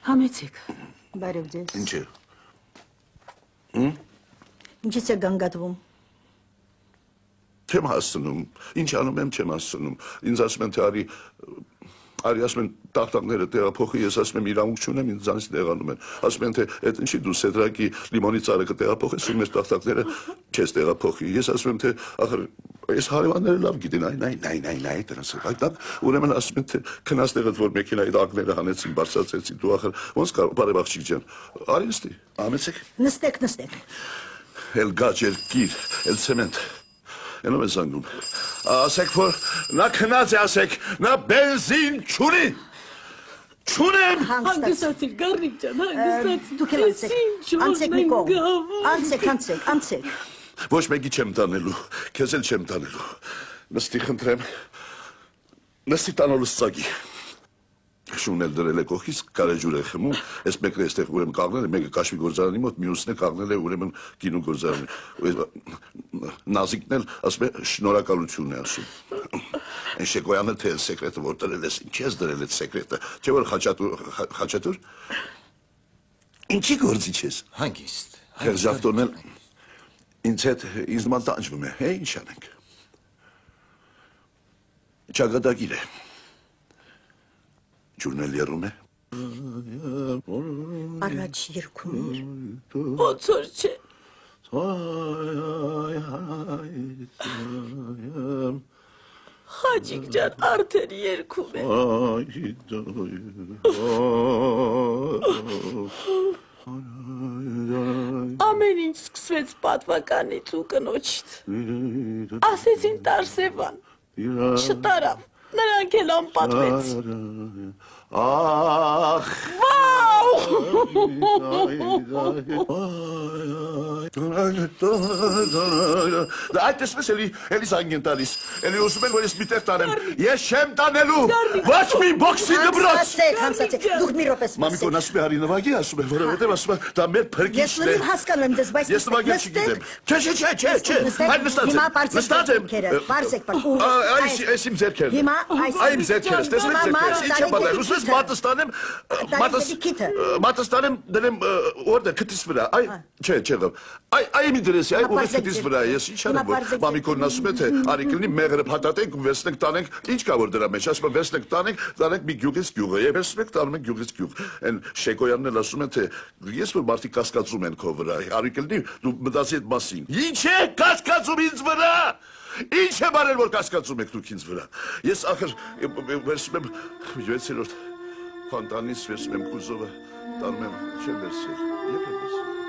Համեցեք։ Բարև ձեզ։ Ինչ է։ Ինչից է գանգատվում։ Չեմ հասցնում, ինչ անում եմ չեմ հասցնում, ինձ ասում են թե արի ասում են տախտակները տեղափոխի, ես ասում եմ իրավունք չունեմ, ինձանից տեղանում են, ասում են թե այդ ինչի դու Սեդրակի լիմոնի ծառը կտեղափոխես, ու մեր տախտակները չես տեղափոխի, ես ասում եմ թե ախր ես հարևանները լավ գիտեն, նայ դրանց այդ ուրեմն ասում են թե քնած տեղդ որ մեքենայի տակները հանեցին, բարձրացրեցին, դու ախր ոնց կարող բարև աղջիկ ջան, արի նստի, ամեցեք։ Նստեք։ Էլ գաջ, էլ կիր, էլ ցեմենտ։ Ելում է զանգում։ Ասեք, որ նա քնած է, ասեք, նա բենզին չունի։ Չունեմ։ Հանգստացիր, Գառնիկ ջան, հանգստացիր։ Դուք էլ անցեք մի կողմ։ Անցեք։ Ոչ մեկի չեմ տանելու, քեզ էլ չեմ տանելու։ Նստի խնդրեմ։ Նստի տանոլուս ծագի։ Շունն էլ դրել է կողքից, կարեջուր է խմում, այս մեկը այստեղ ուրեմն կաղնել է, մեկը կաշվի գործարանի մոտ, մյուսն է կաղնել է ուրեմն գինու գործարանի։ Նազիկն էլ ասում է շնորհակալություն է ասում։ Այն Շեկոյանը թե սեկրետը որ դրել ես, ինչ ես դրել այդ սեկրետը, չէ որ խաչատուր։ Ինչի գործիչ ես։ Հանգիստ։ Խերժավտոնն էլ ինձ հետ ինձ նման տանջվում է, հե ինչ անենք։ Ճակատագիր է։ Ջուրն էլ եռում է։ Առաջ երգում էր։ Ոնց որ չէ։ Հաջիկ ջան, արդեն երգում է։ Ամեն ինչ սկսվեց պատվականից ու կնոջից։ Ասեցին Տարսևան։ Չտարավ, նրանք էլ անպատվեց։ Ախ։ Վաու։ Այդ տեսնես էլի զանգ են տալիս, էլի ուզում են որ ես միտեղ տանեմ, ես չեմ տանելու, ոչ մի բոքսի դպրոց։ Հանցացեք, դուք մի րոպե սպասեք։ Մամիկոն ասում է արի նվագի, ասում է, որովհետև ասում է դա մեր փրկիչն է։ Ես հասկանում եմ ձեզ, բայց ես նվագել չգիտեմ։ Չէ, այլ նստած եմ։ Պարզեք, այս իմ ձեռքերն են։ Այ իմ ձեռքերս, տեսնեք ձեռքերս, ինչ եմ պատահել, ուզում ես մատս տանեմ դնեմ օրդը քթիս վրա, չէ, այ մի դրեսի, այ ուղի քթիս վրա, ես ինչ անեմ, որ մամիկոնն ասում է, թե արի կլինի մեղրը փաթաթենք ու վերցնենք տանենք, ինչ կա որ դրա մեջ, ասում է վերցնենք տանենք մի գյուղից գյուղը, եւ վերցնում ենք տանում ենք գյուղից գյուղ, այն Շեկոյանն էլ ասում է, թե ես որ մարդիկ կասկածում են քո վրա, արի կլինի դու մտածի այդ մասին, ինչ է կասկածում ինձ վրա, ինչ է բարել որ կասկածում եք դուք ինձ վրա, ես ախր վերցնում եմ 6-րդ Ֆանտանից վերցնում եմ կուզովը, տանում եմ, չեմ վերցրել, եփ եմ վերցրել։